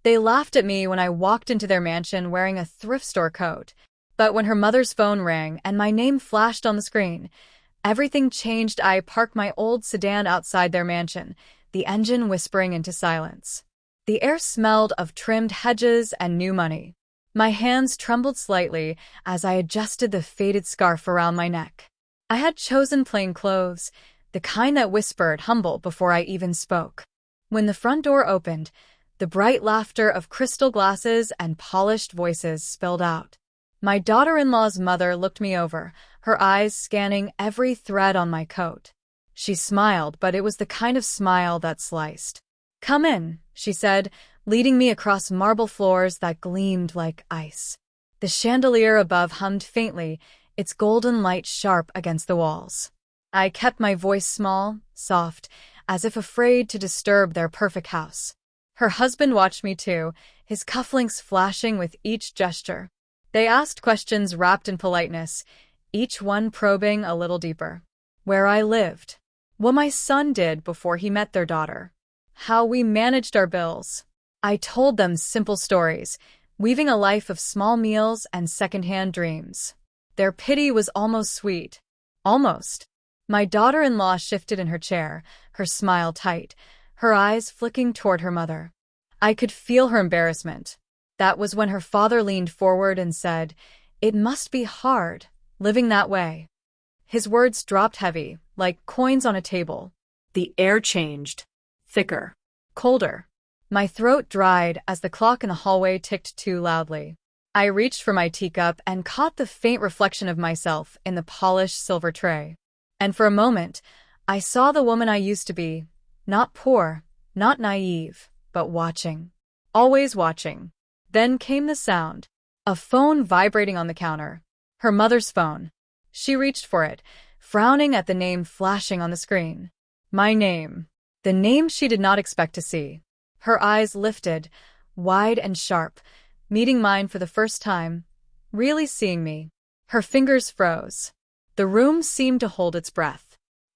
They laughed at me when I walked into their mansion wearing a thrift store coat. But when her mother's phone rang and my name flashed on the screen, everything changed. I parked my old sedan outside their mansion, the engine whispering into silence. The air smelled of trimmed hedges and new money. My hands trembled slightly as I adjusted the faded scarf around my neck. I had chosen plain clothes, the kind that whispered humble before I even spoke. When the front door opened, the bright laughter of crystal glasses and polished voices spilled out. My daughter-in-law's mother looked me over, her eyes scanning every thread on my coat. She smiled, but it was the kind of smile that sliced. "Come in," she said, leading me across marble floors that gleamed like ice. The chandelier above hummed faintly, its golden light sharp against the walls. I kept my voice small, soft, as if afraid to disturb their perfect house. Her husband watched me too, his cufflinks flashing with each gesture. They asked questions wrapped in politeness, each one probing a little deeper. Where I lived, what my son did before he met their daughter, how we managed our bills. I told them simple stories, weaving a life of small meals and secondhand dreams. Their pity was almost sweet. Almost. My daughter-in-law shifted in her chair, her smile tight, her eyes flicking toward her mother. I could feel her embarrassment. That was when her father leaned forward and said, "It must be hard, living that way." His words dropped heavy, like coins on a table. The air changed. Thicker. Colder. My throat dried as the clock in the hallway ticked too loudly. I reached for my teacup and caught the faint reflection of myself in the polished silver tray. And for a moment, I saw the woman I used to be, not poor, not naive, but watching. Always watching. Then came the sound. A phone vibrating on the counter. Her mother's phone. She reached for it, frowning at the name flashing on the screen. My name. The name she did not expect to see. Her eyes lifted, wide and sharp, meeting mine for the first time, really seeing me. Her fingers froze. The room seemed to hold its breath.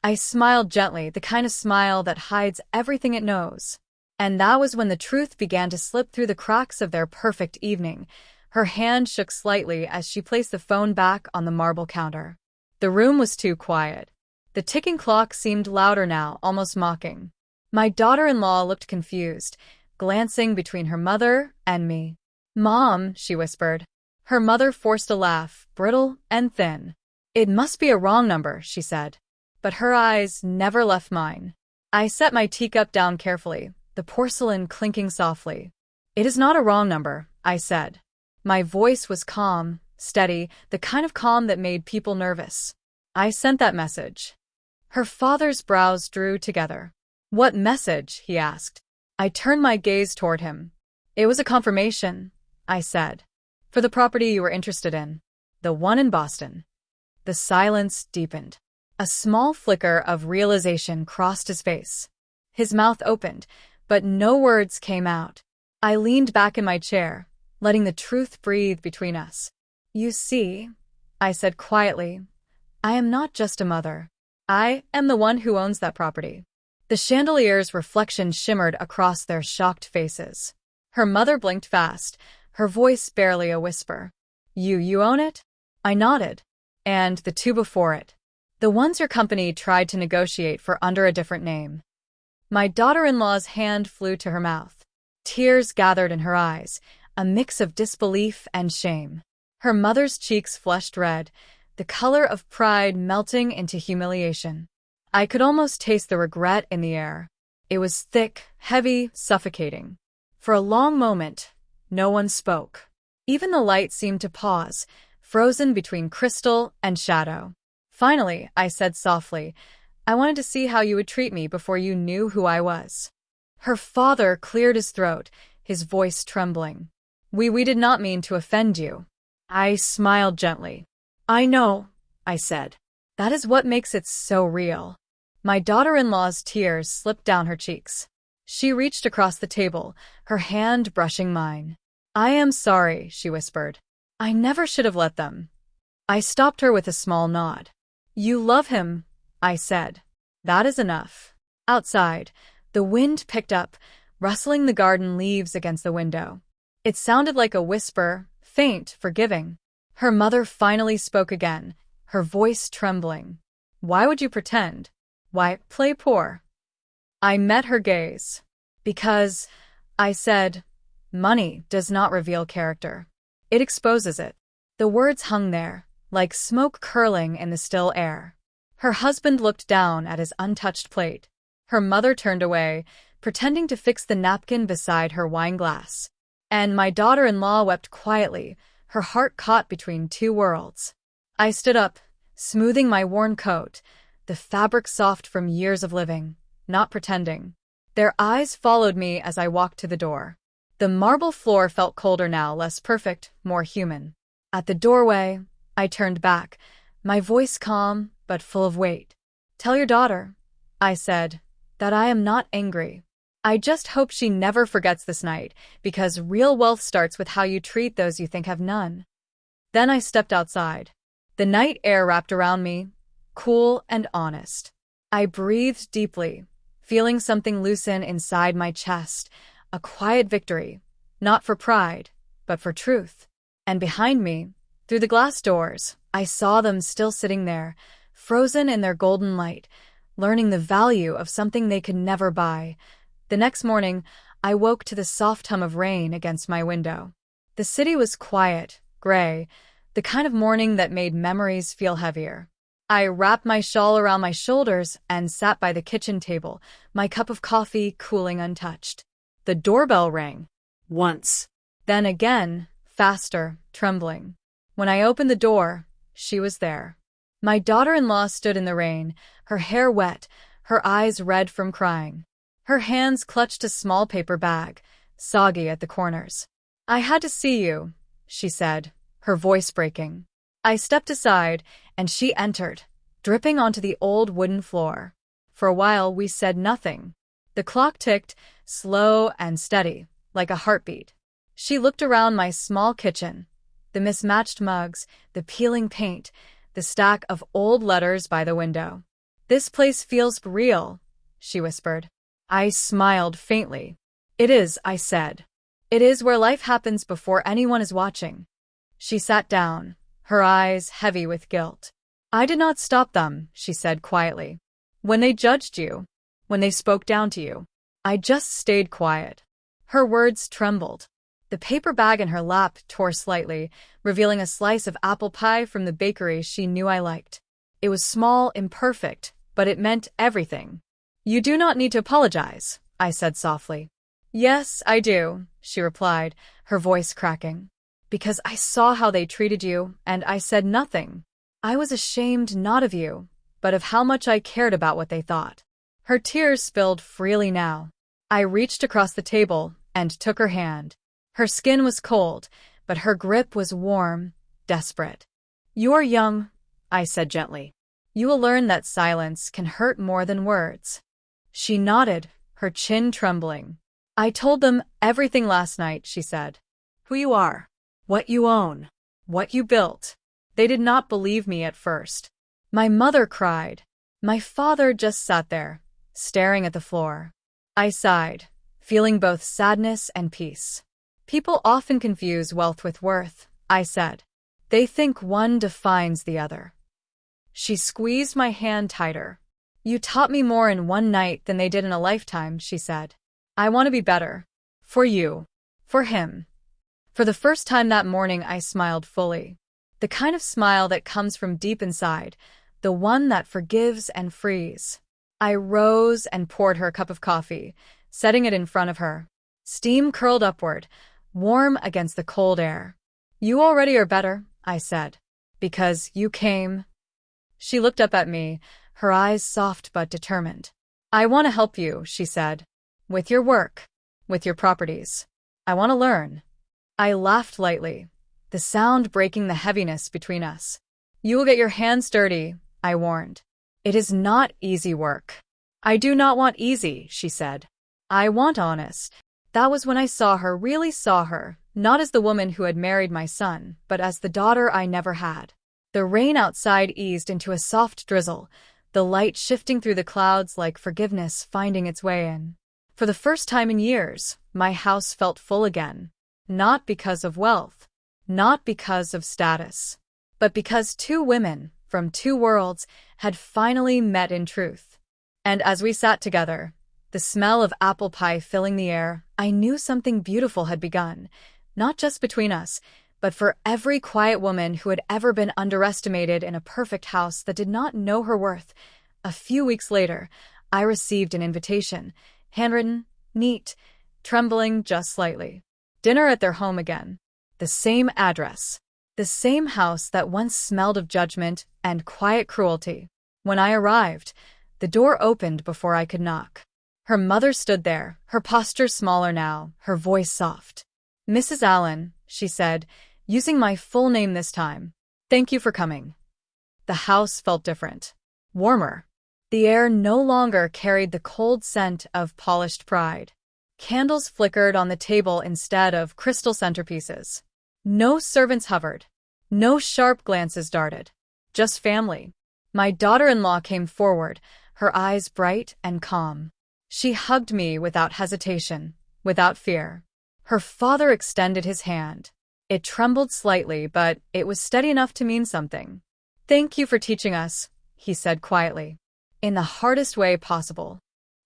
I smiled gently, the kind of smile that hides everything it knows. And that was when the truth began to slip through the cracks of their perfect evening. Her hand shook slightly as she placed the phone back on the marble counter. The room was too quiet. The ticking clock seemed louder now, almost mocking. My daughter-in-law looked confused, glancing between her mother and me. "Mom," she whispered. Her mother forced a laugh, brittle and thin. "It must be a wrong number," she said. But her eyes never left mine. I set my teacup down carefully, the porcelain clinking softly. "It is not a wrong number," I said. My voice was calm, steady, the kind of calm that made people nervous. "I sent that message." Her father's brows drew together. "What message?" he asked. I turned my gaze toward him. "It was a confirmation," I said. "For the property you were interested in. The one in Boston." The silence deepened. A small flicker of realization crossed his face. His mouth opened, but no words came out. I leaned back in my chair, letting the truth breathe between us. "You see," I said quietly, "I am not just a mother. I am the one who owns that property." The chandelier's reflection shimmered across their shocked faces. Her mother blinked fast, her voice barely a whisper. You own it?" I nodded. "And the two before it. The ones your company tried to negotiate for under a different name." My daughter-in-law's hand flew to her mouth. Tears gathered in her eyes, a mix of disbelief and shame. Her mother's cheeks flushed red, the color of pride melting into humiliation. I could almost taste the regret in the air. It was thick, heavy, suffocating. For a long moment, no one spoke. Even the light seemed to pause, frozen between crystal and shadow. Finally, I said softly, "I wanted to see how you would treat me before you knew who I was." Her father cleared his throat, his voice trembling. We did not mean to offend you." I smiled gently. "I know," I said. "That is what makes it so real." My daughter-in-law's tears slipped down her cheeks. She reached across the table, her hand brushing mine. "I am sorry," she whispered. "I never should have let them." I stopped her with a small nod. "You love him," I said. "That is enough." Outside, the wind picked up, rustling the garden leaves against the window. It sounded like a whisper, faint, forgiving. Her mother finally spoke again, her voice trembling. "Why would you pretend? Why, play poor?" I met her gaze. "Because," I said, "money does not reveal character. It exposes it." The words hung there, like smoke curling in the still air. Her husband looked down at his untouched plate. Her mother turned away, pretending to fix the napkin beside her wineglass. And my daughter-in-law wept quietly, her heart caught between two worlds. I stood up, smoothing my worn coat, the fabric soft from years of living, not pretending. Their eyes followed me as I walked to the door. The marble floor felt colder now, less perfect, more human. At the doorway, I turned back, my voice calm but full of weight. "Tell your daughter," I said, "that I am not angry. I just hope she never forgets this night, because real wealth starts with how you treat those you think have none." Then I stepped outside. The night air wrapped around me, cool and honest. I breathed deeply, feeling something loosen inside my chest, a quiet victory, not for pride, but for truth. And behind me, through the glass doors, I saw them still sitting there, frozen in their golden light, learning the value of something they could never buy. The next morning, I woke to the soft hum of rain against my window. The city was quiet, gray, the kind of morning that made memories feel heavier. I wrapped my shawl around my shoulders and sat by the kitchen table, my cup of coffee cooling untouched. The doorbell rang. Once. Then again, faster, trembling. When I opened the door, she was there. My daughter-in-law stood in the rain, her hair wet, her eyes red from crying. Her hands clutched a small paper bag, soggy at the corners. "I had to see you," she said, her voice breaking. I stepped aside, and she entered, dripping onto the old wooden floor. For a while, we said nothing. The clock ticked, slow and steady, like a heartbeat. She looked around my small kitchen, the mismatched mugs, the peeling paint, the stack of old letters by the window. "This place feels real," she whispered. I smiled faintly. "It is," I said. "It is where life happens before anyone is watching." She sat down, her eyes heavy with guilt. "I did not stop them," she said quietly. "When they judged you, when they spoke down to you, I just stayed quiet." Her words trembled. The paper bag in her lap tore slightly, revealing a slice of apple pie from the bakery she knew I liked. It was small, imperfect, but it meant everything. "You do not need to apologize," I said softly. "Yes, I do," she replied, her voice cracking. "Because I saw how they treated you, and I said nothing. I was ashamed not of you, but of how much I cared about what they thought." Her tears spilled freely now. I reached across the table and took her hand. Her skin was cold, but her grip was warm, desperate. "You are young," I said gently. "You will learn that silence can hurt more than words." She nodded, her chin trembling. "I told them everything last night," she said. "Who you are, what you own, what you built." They did not believe me at first. My mother cried. My father just sat there, staring at the floor. I sighed, feeling both sadness and peace. "People often confuse wealth with worth," I said. "They think one defines the other." She squeezed my hand tighter. "You taught me more in one night than they did in a lifetime," she said. "I want to be better. For you. For him." For the first time that morning, I smiled fully. The kind of smile that comes from deep inside, the one that forgives and frees. I rose and poured her a cup of coffee, setting it in front of her. Steam curled upward, warm against the cold air. "You already are better," I said. "Because you came." She looked up at me, her eyes soft but determined. "I want to help you," she said. "With your work. With your properties. I want to learn." I laughed lightly, the sound breaking the heaviness between us. "You will get your hands dirty," I warned. "It is not easy work." "I do not want easy," she said. "I want honest." That was when I saw her, really saw her, not as the woman who had married my son, but as the daughter I never had. The rain outside eased into a soft drizzle, the light shifting through the clouds like forgiveness finding its way in. For the first time in years, my house felt full again. Not because of wealth, not because of status, but because two women from two worlds had finally met in truth. And as we sat together, the smell of apple pie filling the air, I knew something beautiful had begun, not just between us, but for every quiet woman who had ever been underestimated in a perfect house that did not know her worth. A few weeks later, I received an invitation, handwritten, neat, trembling just slightly. Dinner at their home again. The same address. The same house that once smelled of judgment and quiet cruelty. When I arrived, the door opened before I could knock. Her mother stood there, her posture smaller now, her voice soft. "Mrs. Allen," she said, using my full name this time. "Thank you for coming." The house felt different. Warmer. The air no longer carried the cold scent of polished pride. Candles flickered on the table instead of crystal centerpieces. No servants hovered. No sharp glances darted. Just family. My daughter-in-law came forward, her eyes bright and calm. She hugged me without hesitation, without fear. Her father extended his hand. It trembled slightly, but it was steady enough to mean something. "Thank you for teaching us," he said quietly, in the hardest way possible.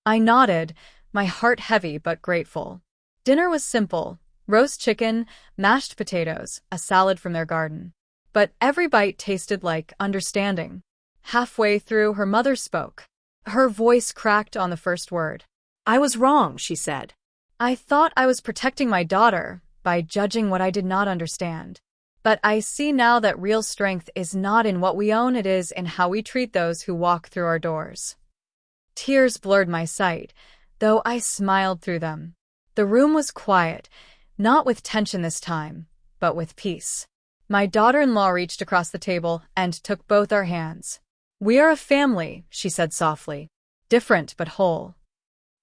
I nodded, my heart heavy but grateful. Dinner was simple: roast chicken, mashed potatoes, a salad from their garden. But every bite tasted like understanding. Halfway through, her mother spoke. Her voice cracked on the first word. "I was wrong," she said. I thought I was protecting my daughter by judging what I did not understand. But I see now that real strength is not in what we own, it is in how we treat those who walk through our doors. Tears blurred my sight, though I smiled through them. The room was quiet, not with tension this time, but with peace. My daughter-in-law reached across the table and took both our hands. "We are a family," she said softly. "Different but whole."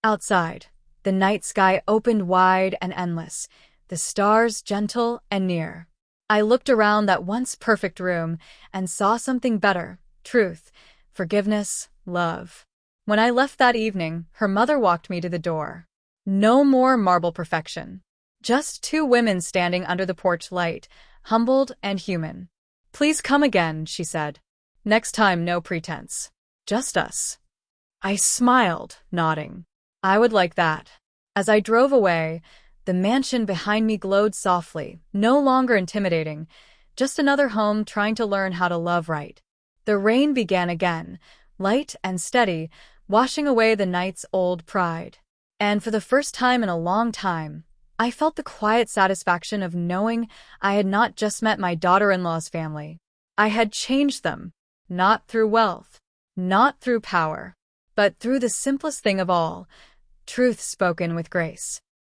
Outside, the night sky opened wide and endless, the stars gentle and near. I looked around that once perfect room and saw something better: truth, forgiveness, love. When I left that evening, her mother walked me to the door. No more marble perfection. Just two women standing under the porch light, humbled and human. "Please come again," she said. "Next time, no pretense. Just us." I smiled, nodding. I would like that. As I drove away, the mansion behind me glowed softly, no longer intimidating, just another home trying to learn how to love right. The rain began again, light and steady, washing away the night's old pride. And for the first time in a long time, I felt the quiet satisfaction of knowing I had not just met my daughter-in-law's family. I had changed them, not through wealth, not through power, but through the simplest thing of all: truth spoken with grace.